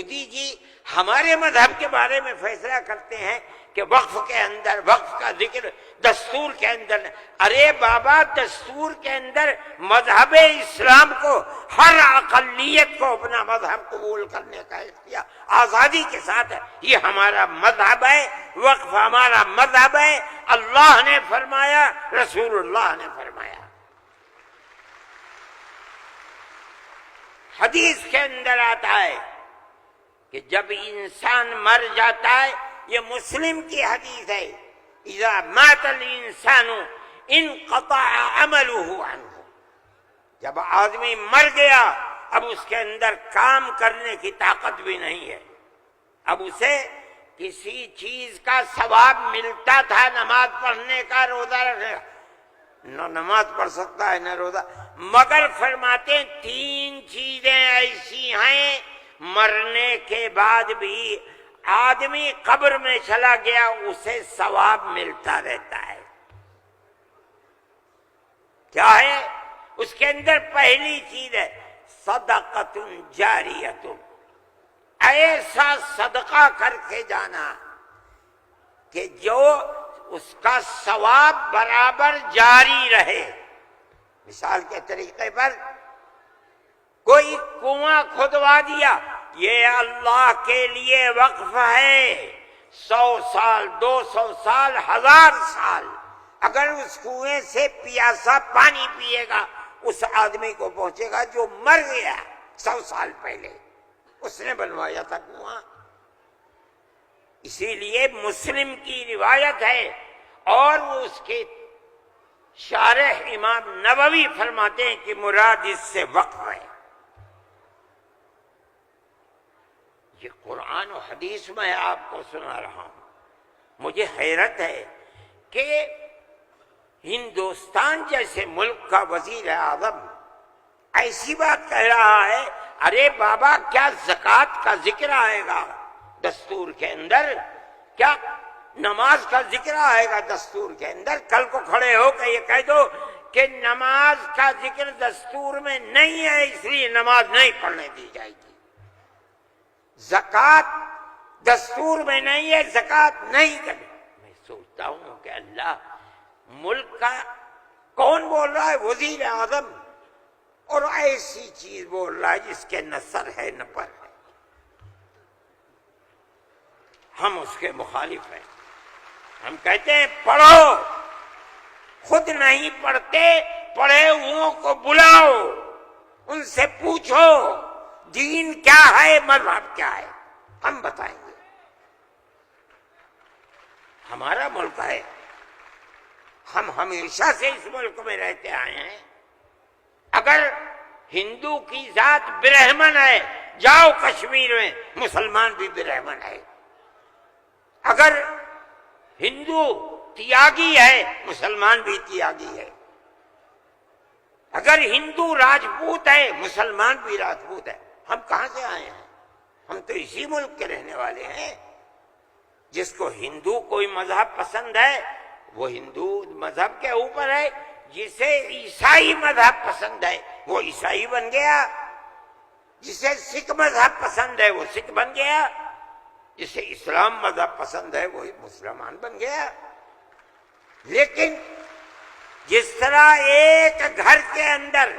مودی جی ہمارے مذہب کے بارے میں فیصلہ کرتے ہیں کہ وقف کے اندر وقف کا ذکر دستور کے اندر. ارے بابا دستور کے اندر مذہب اسلام کو ہر اقلیت کو اپنا مذہب قبول کرنے کا اختیار آزادی کے ساتھ ہے. یہ ہمارا مذہب ہے, وقف ہمارا مذہب ہے. اللہ نے فرمایا, رسول اللہ نے فرمایا. حدیث کے اندر آتا ہے کہ جب انسان مر جاتا ہے, یہ مسلم کی حدیث ہے, اذا مات الانسان انقطع عمله عنه. جب آدمی مر گیا اب اس کے اندر کام کرنے کی طاقت بھی نہیں ہے. اب اسے کسی چیز کا ثواب ملتا تھا, نماز پڑھنے کا, روزہ رکھنے کا, نہ نماز پڑھ سکتا ہے نہ روزہ. مگر فرماتے ہیں تین چیزیں ایسی ہیں مرنے کے بعد بھی آدمی قبر میں چلا گیا اسے ثواب ملتا رہتا ہے. کیا ہے اس کے اندر؟ پہلی چیز ہے صدقۃ جاریۃ, ایسا صدقہ کر کے جانا کہ جو اس کا ثواب برابر جاری رہے. مثال کے طریقے پر کوئی کنواں کھدوا دیا, یہ اللہ کے لیے وقف ہے, 100 سال 200 سال 1000 سال اگر اس کنویں سے پیاسا پانی پیے گا اس آدمی کو پہنچے گا جو مر گیا 100 سال پہلے, اس نے بنوایا تھا کنواں. اسی لیے مسلم کی روایت ہے اور اس کے شارح امام نووی فرماتے ہیں کہ مراد اس سے وقف ہے. یہ قرآن و حدیث میں آپ کو سنا رہا ہوں. مجھے حیرت ہے کہ ہندوستان جیسے ملک کا وزیر اعظم ایسی بات کہہ رہا ہے. ارے بابا کیا زکوٰۃ کا ذکر آئے گا دستور کے اندر؟ کیا نماز کا ذکر آئے گا دستور کے اندر؟ کل کو کھڑے ہو کے یہ کہہ دو کہ نماز کا ذکر دستور میں نہیں ہے اس لیے نماز نہیں پڑھنے دی جائے گی. زکوٰۃ دستور میں نہیں ہے, زکوٰۃ نہیں کرے. میں سوچتا ہوں کہ اللہ, ملک کا کون بول رہا ہے؟ وزیر اعظم, اور ایسی چیز بول رہا ہے جس کے نہ سر ہے نہ پر ہے. ہم اس کے مخالف ہیں. ہم کہتے ہیں پڑھو, خود نہیں پڑھتے, پڑھے ہوئوں کو بلاؤ, ان سے پوچھو دین کیا ہے, مذہب کیا ہے, ہم بتائیں گے. ہمارا ملک ہے, ہم ہمیشہ سے اس ملک میں رہتے آئے ہیں. اگر ہندو کی ذات برہمن ہے, جاؤ کشمیر میں مسلمان بھی برہمن ہے. اگر ہندو تیاگی ہے, مسلمان بھی تیاگی ہے. اگر ہندو راجپوت ہے, مسلمان بھی راجپوت ہے. ہم کہاں سے آئے ہیں؟ ہم تو اسی ملک کے رہنے والے ہیں. جس کو ہندو کوئی مذہب پسند ہے وہ ہندو مذہب کے اوپر ہے, جسے عیسائی مذہب پسند ہے وہ عیسائی بن گیا, جسے سکھ مذہب پسند ہے وہ سکھ بن گیا, جسے اسلام مذہب پسند ہے وہ مسلمان بن گیا. لیکن جس طرح ایک گھر کے اندر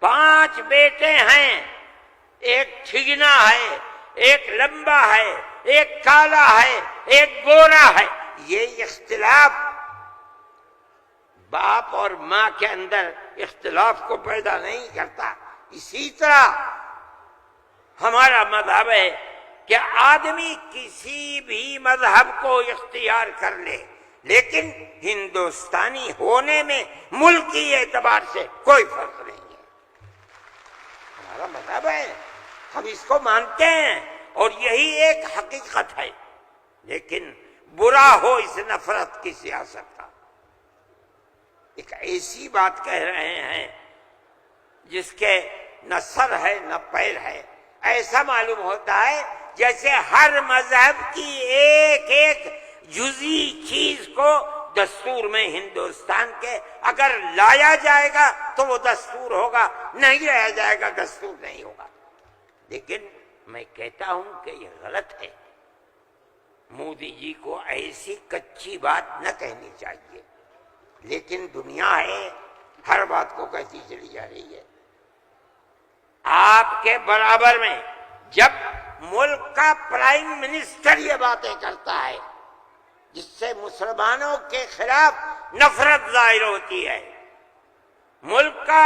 5 بیٹے ہیں, ایک ٹھگنا ہے, ایک لمبا ہے, ایک کالا ہے, ایک گورا ہے, یہ اختلاف باپ اور ماں کے اندر اختلاف کو پیدا نہیں کرتا. اسی طرح ہمارا مذہب ہے کہ آدمی کسی بھی مذہب کو اختیار کر لے, لیکن ہندوستانی ہونے میں ملکی اعتبار سے کوئی فرق نہیں ہے. ہمارا مذہب ہے, ہم اس کو مانتے ہیں اور یہی ایک حقیقت ہے. لیکن برا ہو اس نفرت کی سیاست کا. ایک ایسی بات کہہ رہے ہیں جس کے نہ سر ہے نہ پیر ہے. ایسا معلوم ہوتا ہے جیسے ہر مذہب کی ایک ایک جزئی چیز کو دستور میں ہندوستان کے اگر لایا جائے گا تو وہ دستور ہوگا, نہیں لایا جائے گا دستور نہیں ہوگا. لیکن میں کہتا ہوں کہ یہ غلط ہے. مودی جی کو ایسی کچی بات نہ کہنی چاہیے، لیکن دنیا ہے ہر بات کو کہتی چلی جا رہی ہے. آپ کے برابر میں جب ملک کا پرائم منسٹر یہ باتیں کرتا ہے جس سے مسلمانوں کے خلاف نفرت ظاہر ہوتی ہے، ملک کا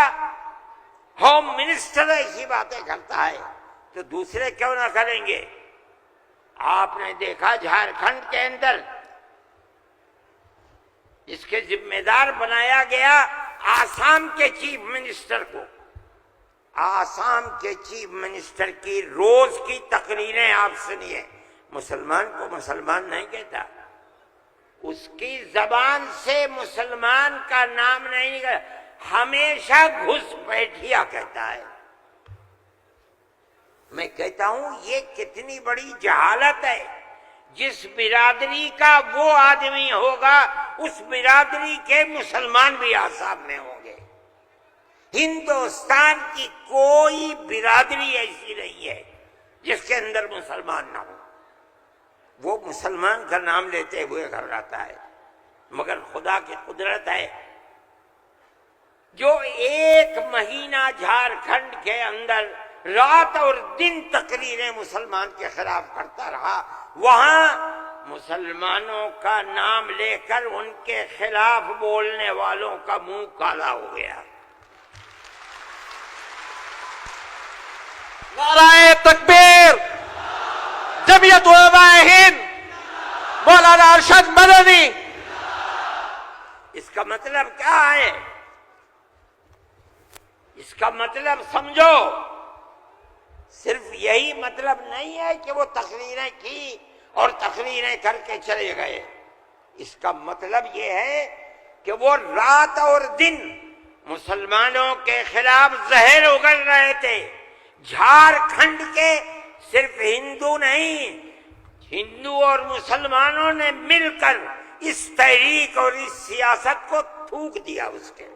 ہوم منسٹر ایسی باتیں کرتا ہے، تو دوسرے کیوں نہ کریں گے؟ آپ نے دیکھا جھارکھنڈ کے اندر جس کے ذمہ دار بنایا گیا آسام کے چیف منسٹر کو، آسام کے چیف منسٹر کی روز کی تقریریں آپ سنیے، مسلمان کو مسلمان نہیں کہتا، اس کی زبان سے مسلمان کا نام نہیں نکلتا، ہمیشہ گھس بیٹھیا کہتا ہے. میں کہتا ہوں یہ کتنی بڑی جہالت ہے. جس برادری کا وہ آدمی ہوگا اس برادری کے مسلمان بھی آسام میں ہوں گے. ہندوستان کی کوئی برادری ایسی نہیں ہے جس کے اندر مسلمان نہ ہو. وہ مسلمان کا نام لیتے ہوئے گھبراتا ہے، مگر خدا کی قدرت ہے جو 1 مہینہ جھارکھنڈ کے اندر رات اور دن تقریریں مسلمان کے خلاف کرتا رہا، وہاں مسلمانوں کا نام لے کر ان کے خلاف بولنے والوں کا منہ کالا ہو گیا. نعرہ تکبیر، جمعیت علماء ہند، مولانا ارشد مدنی. اس کا مطلب کیا ہے؟ اس کا مطلب سمجھو، صرف یہی مطلب نہیں ہے کہ وہ تقریریں کی اور تقریریں کر کے چلے گئے. اس کا مطلب یہ ہے کہ وہ رات اور دن مسلمانوں کے خلاف زہر اگل رہے تھے. جھارکھنڈ کے صرف ہندو نہیں، ہندو اور مسلمانوں نے مل کر اس تحریک اور اس سیاست کو تھوک دیا اس کے اوپر.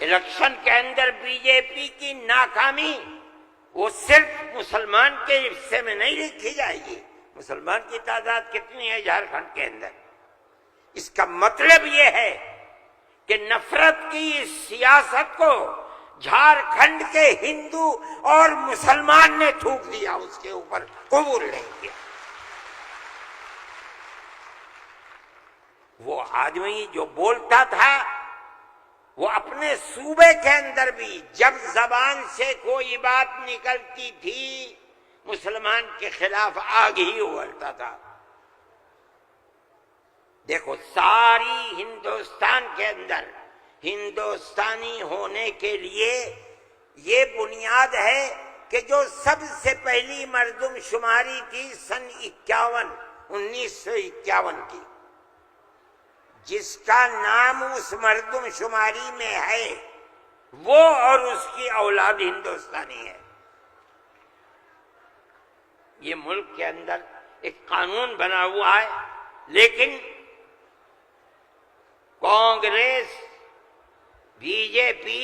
الیکشن کے اندر بی جے پی کی ناکامی وہ صرف مسلمان کے حصے میں نہیں لکھی جائے گی. مسلمان کی تعداد کتنی ہے جھارکھنڈ کے اندر؟ اس کا مطلب یہ ہے کہ نفرت کی اس سیاست کو جھارکھنڈ کے ہندو اور مسلمان نے تھوک دیا، اس کے اوپر قبول نہیں کیا. وہ آدمی جو بولتا تھا وہ اپنے صوبے کے اندر بھی جب زبان سے کوئی بات نکلتی تھی مسلمان کے خلاف آگ ہی اگلتا تھا. دیکھو ساری ہندوستان کے اندر ہندوستانی ہونے کے لیے یہ بنیاد ہے کہ جو سب سے پہلی مردم شماری تھی سن 1951 کی، جس کا نام اس مردم شماری میں ہے وہ اور اس کی اولاد ہندوستانی ہے. یہ ملک کے اندر ایک قانون بنا ہوا ہے، لیکن کانگریس، بی جے پی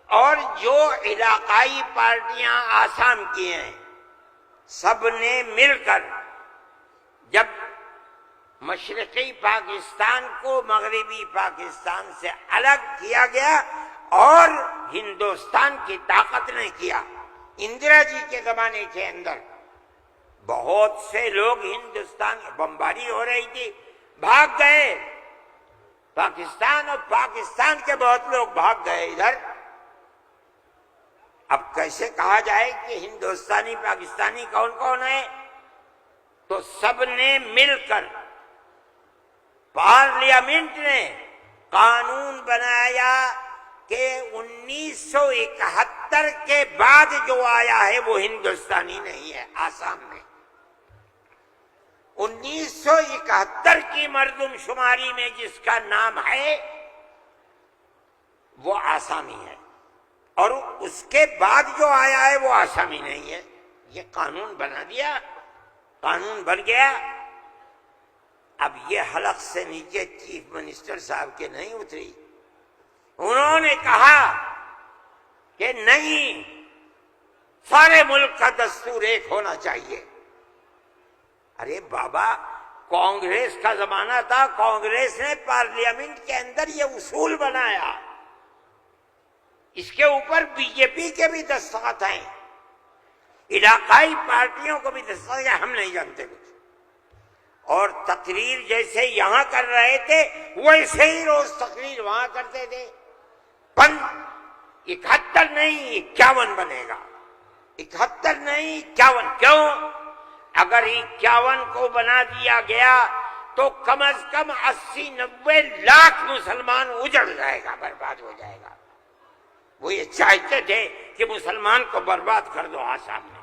اور جو علاقائی پارٹیاں آسام کی ہیں سب نے مل کر جب مشرقی پاکستان کو مغربی پاکستان سے الگ کیا گیا اور ہندوستان کی طاقت نے کیا. اندرا جی کے زمانے کے اندر بہت سے لوگ ہندوستان بمباری ہو رہی تھی بھاگ گئے پاکستان، اور پاکستان کے بہت لوگ بھاگ گئے ادھر. اب کیسے کہا جائے کہ ہندوستانی پاکستانی کون کون ہے؟ تو سب نے مل کر پارلیمنٹ نے قانون بنایا کہ 1971 کے بعد جو آیا ہے وہ ہندوستانی نہیں ہے. آسام میں 1971 کی مردم شماری میں جس کا نام ہے وہ آسامی ہے، اور اس کے بعد جو آیا ہے وہ آسامی نہیں ہے. یہ قانون بنا دیا، قانون بن گیا. اب یہ حلق سے نیچے چیف منسٹر صاحب کے نہیں اتری. انہوں نے کہا کہ نہیں، سارے ملک کا دستور ایک ہونا چاہیے۔ ارے بابا، کانگریس کا زمانہ تھا، کانگریس نے پارلیمنٹ کے اندر یہ اصول بنایا، اس کے اوپر بی جے پی کے بھی دستخط ہیں، علاقائی پارٹیوں کو بھی دستخط ہیں، ہم نہیں جانتے کچھ۔ اور تقریر جیسے یہاں کر رہے تھے ویسے ہی روز تقریر وہاں کرتے تھے۔ 71 نہیں 51 بنے گا، 71 نہیں 51۔ کیوں؟ اگر 51 کو بنا دیا گیا تو کم از کم 80-90 لاکھ مسلمان اجڑ جائے گا، برباد ہو جائے گا۔ وہ یہ چاہتے تھے کہ مسلمان کو برباد کر دو آسام میں۔